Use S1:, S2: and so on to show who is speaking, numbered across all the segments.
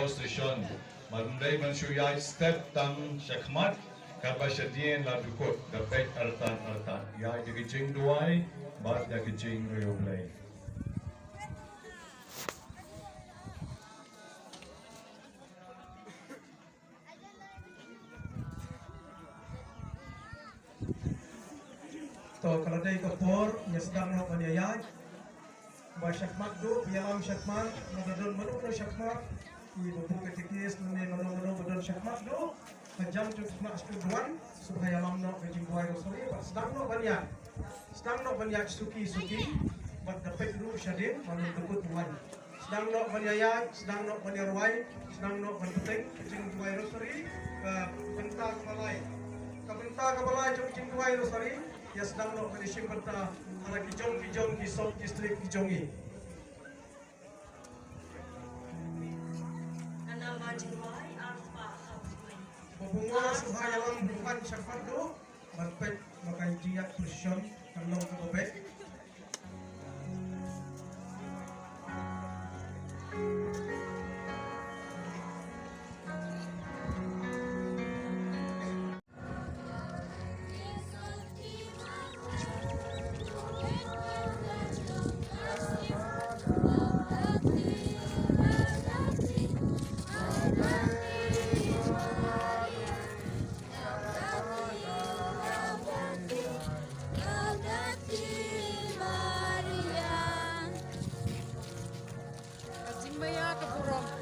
S1: demonstration. Magmulay man siya step tang syakmat kapasyadien la dukot dapat artan. Ya dikicing duay, bat dikicing reoblay.
S2: To kalau day kapor nya sedang no panyayay ba syakmat do bialam syakmat madon manu syakmat i buku ketikis mene manu badon syakmat do kajam tu mak studuan supaya lam no kajing buai do sori ba sedang no banyak suki bat dapat du syadin manu tekut buan sedang no panyayay sedang no panyarwai sedang no penting kajing buai do sori benta kabalai kajing buai do sori ya sedang nak menyusun berta ala kijong ki sok distrik kijongi.
S3: Ana majwai alfa hafwai.
S2: Babunga supaya lang bukan syafat do berpet makan jiak position kalau kebet.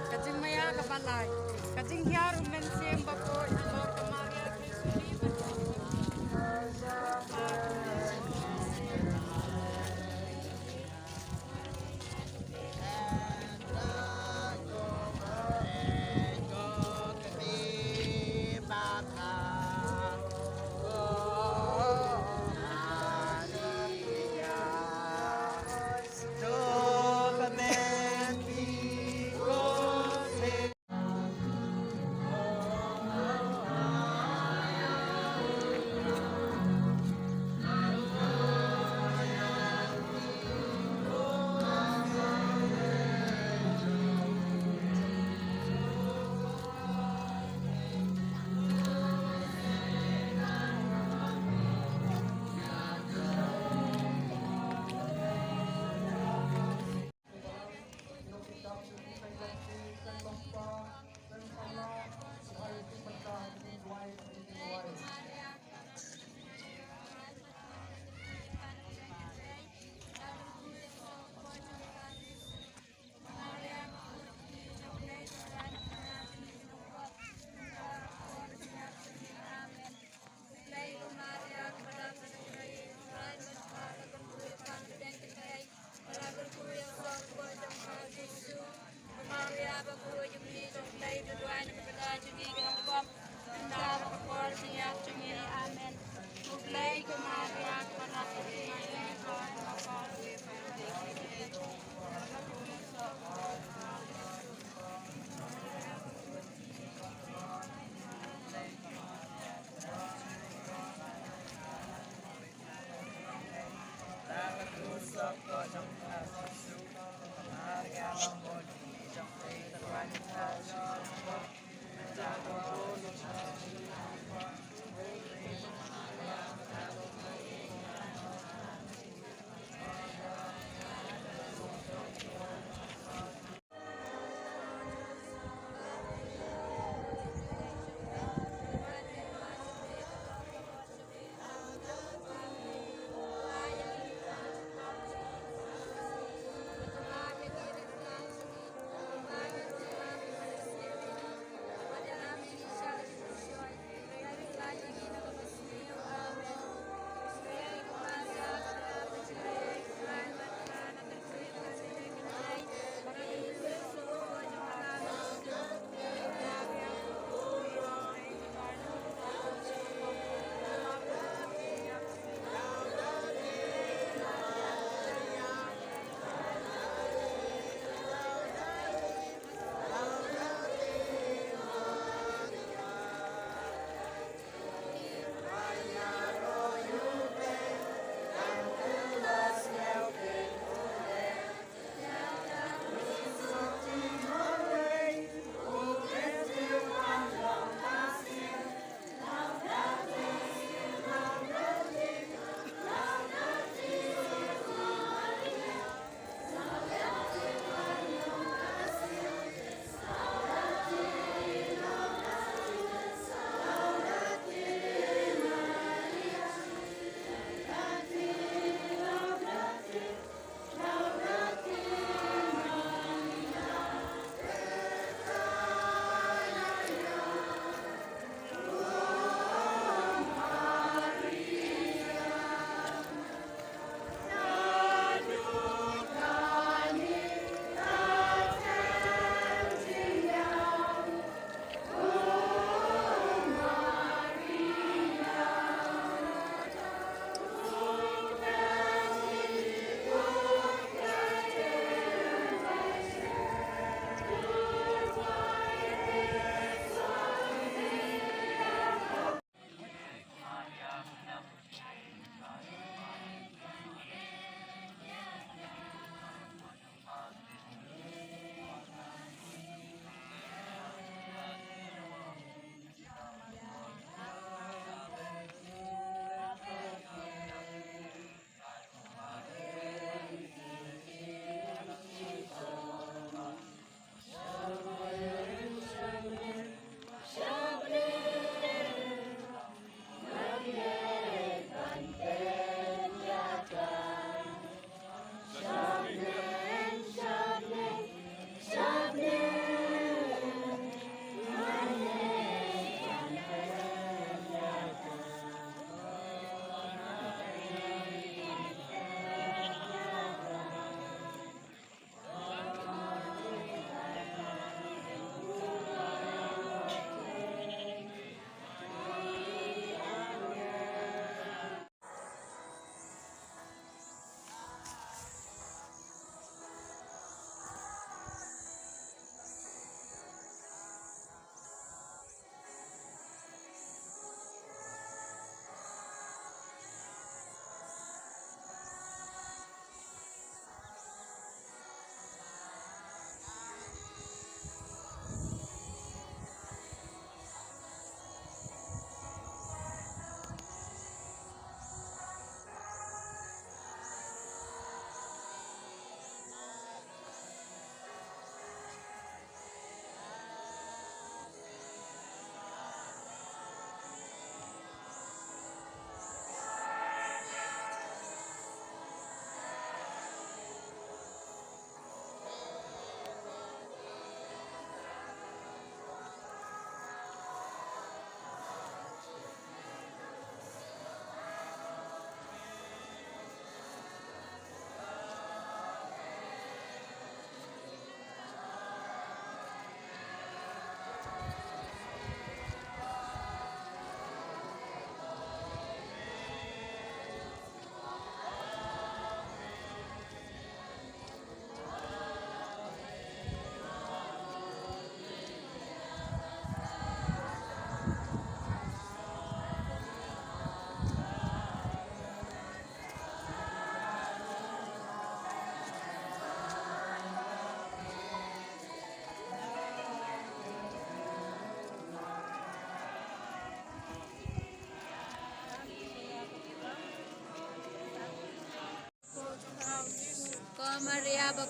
S4: Kajing maya ke balai, kajing hiarum mensim bako ilo kemaria krisuri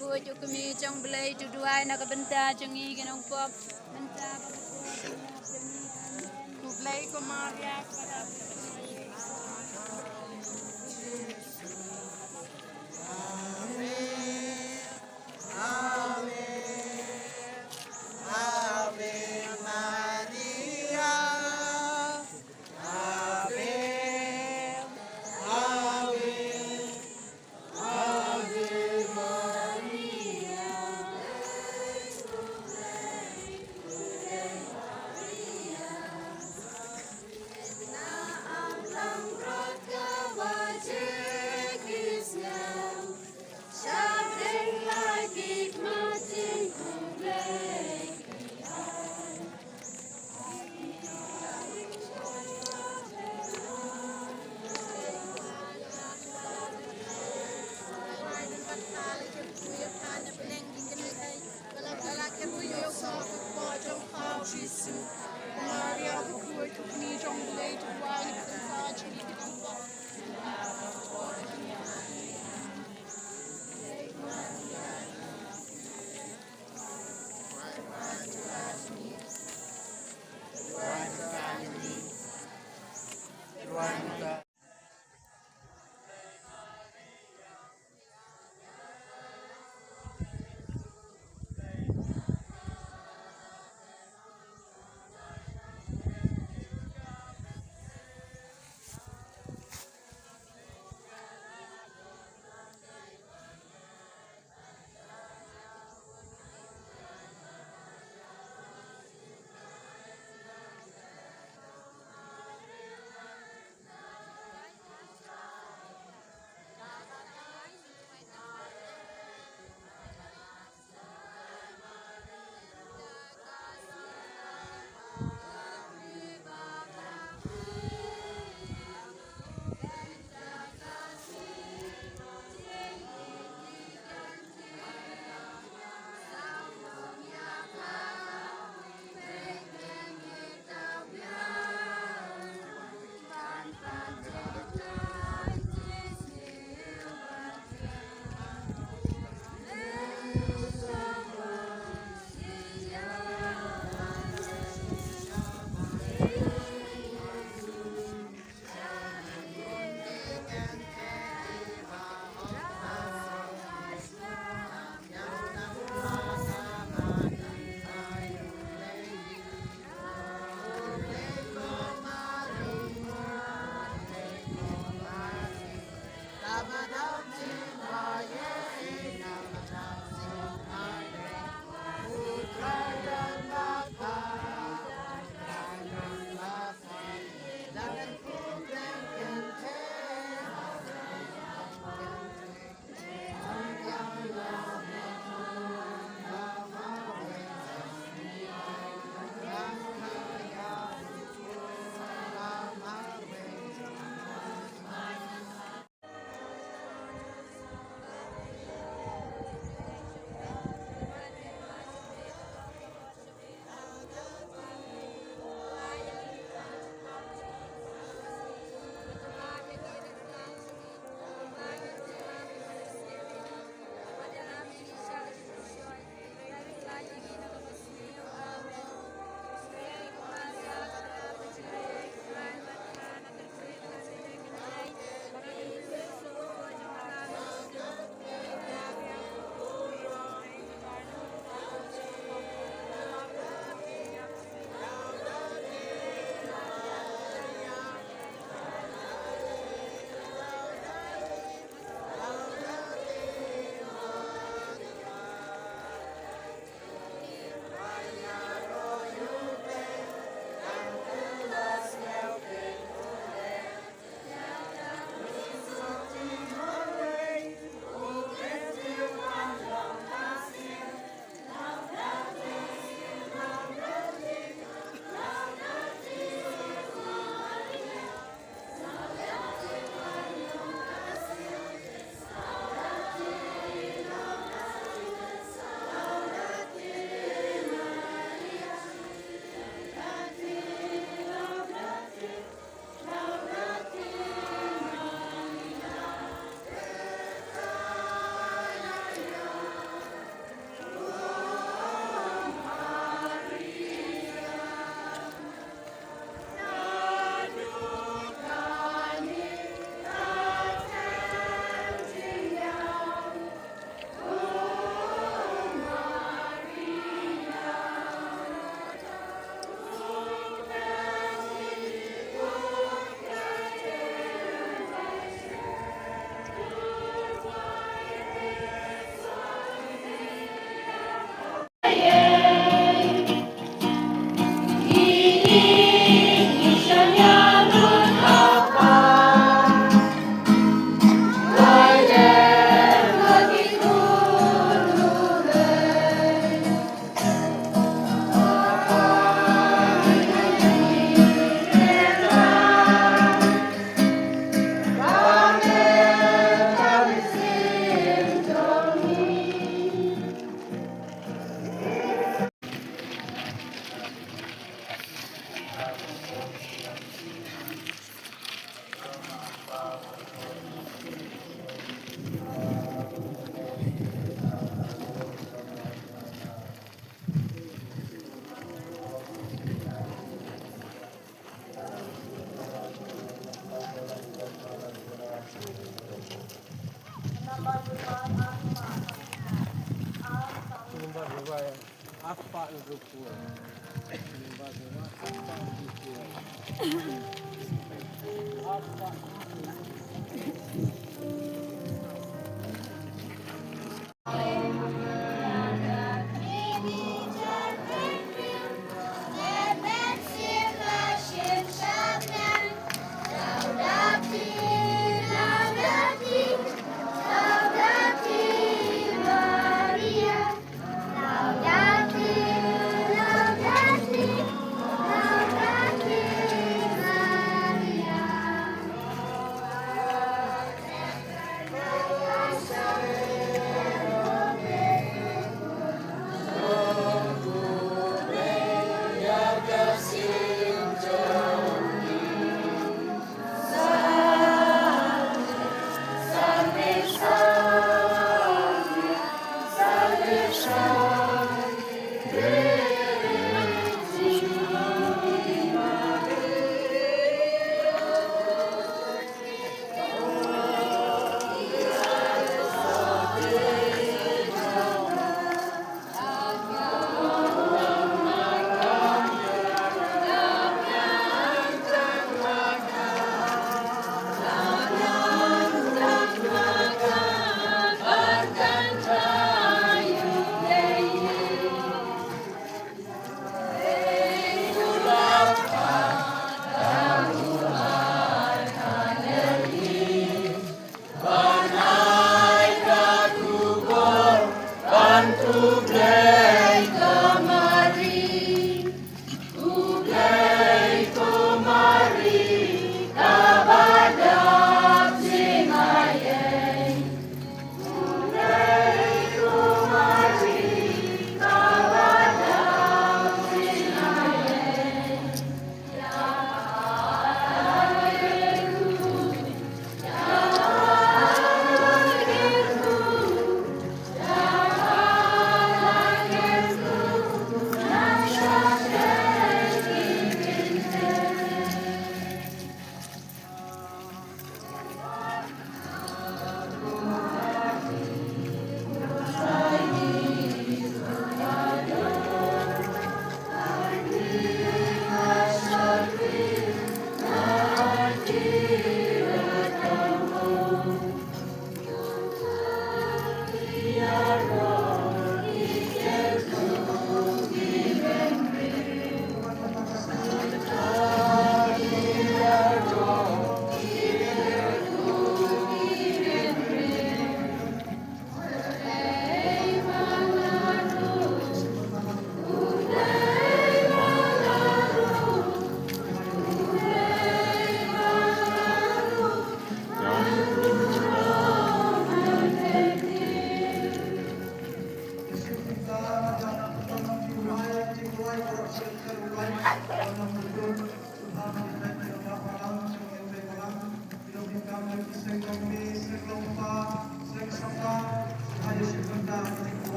S5: ku ju kami chong belai tu duai nak benta chongi ginong pop benta
S4: Kublay ko Maria para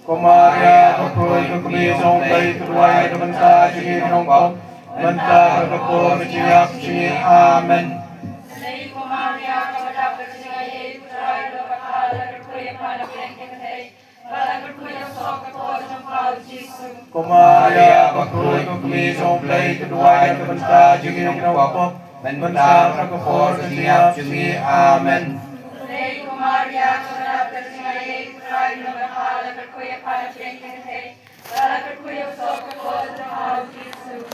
S6: Kumaria Bakui Kukumi Song Play Tuai Manta Jingi Nong Bong Manta Bakor Jingi Jingi Amen. Kumaria Bakui Kukumi Song Play Tuai Manta Jingi Nong Bong Manta Bakor Jingi Jingi Amen.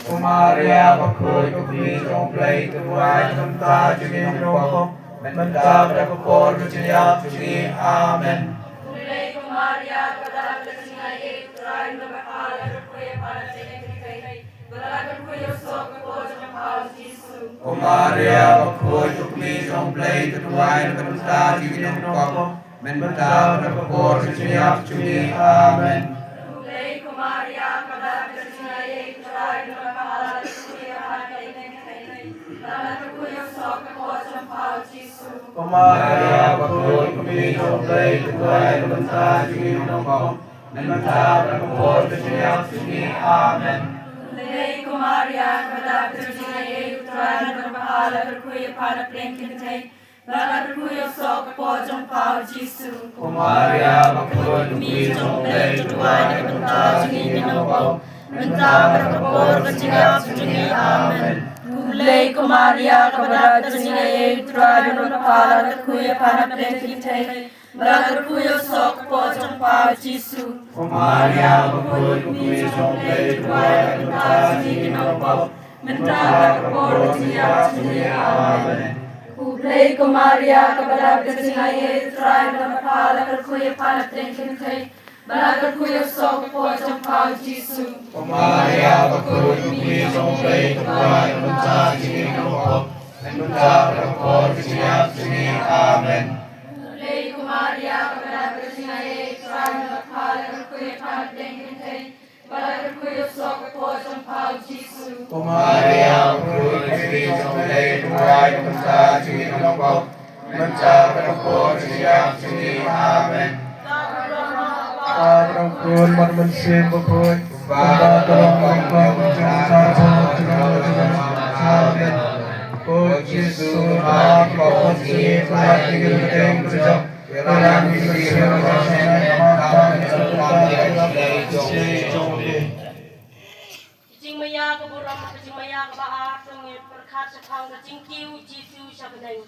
S6: Kumaria Bakui Kukumi Song Play Tuai Manta Jingi Nong Bong Manta Bakor Jingi Jingi Amen. Kumaria Bakui Kukumi Song Play Tuai Manta Jingi Nong Bong Manta Bakor Jingi Jingi Amen. Kumaria Bakui Kukumi Song Play Tuai Manta Jingi Nong Bong Manta Bakor Jingi Jingi Amen.
S3: Kumaria kepada terjadi Tuhan berpahala berkuya pada pelengkit Bagai berkuya sok pojong pau Yesus.
S6: Kumaria Bakui Kukumi Song Play Tuai Manta Jingi Nong Bong Manta Bakor Jingi Jingi Amen.
S3: Kulay Kumaria kepada terjadi Tuhan berpahala berkuya pada pelengkit Bagai berkuya sok pojong pau Yesus.
S6: Kumaria Bakui Kukumi Song Play Tuai Manta Jingi Nong Bong Manta Bakor Jingi Jingi Amen.
S3: Kulay Kumaria kepada terjadi Tuhan berpahala berkuya pada pelengkit Bagai berkuya sok pojong pau Yesus.
S6: Kumaria Bakui Kukumi Song Play Tuai Manta Jingi Nong Bong Manta Bakor Jingi Jingi Amen.
S3: Kulay Kumaria kepada terjadi Tuhan berpahala berkuya pada pelengkit Bagai berkuya sok pojong pau Yesus.
S6: Kumaria Bakui Kukumi Song Play Tuai Manta Jingi Nong Bong Manta Bakor Jingi Jingi Amen. Abraham Kun Marman Sin Bakui Kumbha Tolong Kumbha Amen. Oh Jesus, Maha Pengasih, Tuhan yang berkata berjaya, Tuhan yang berkata
S3: Jingmaya ke buram ke jingmaya ke baat, tunggu perkat sepang ke jingkiu Yesus sabdai.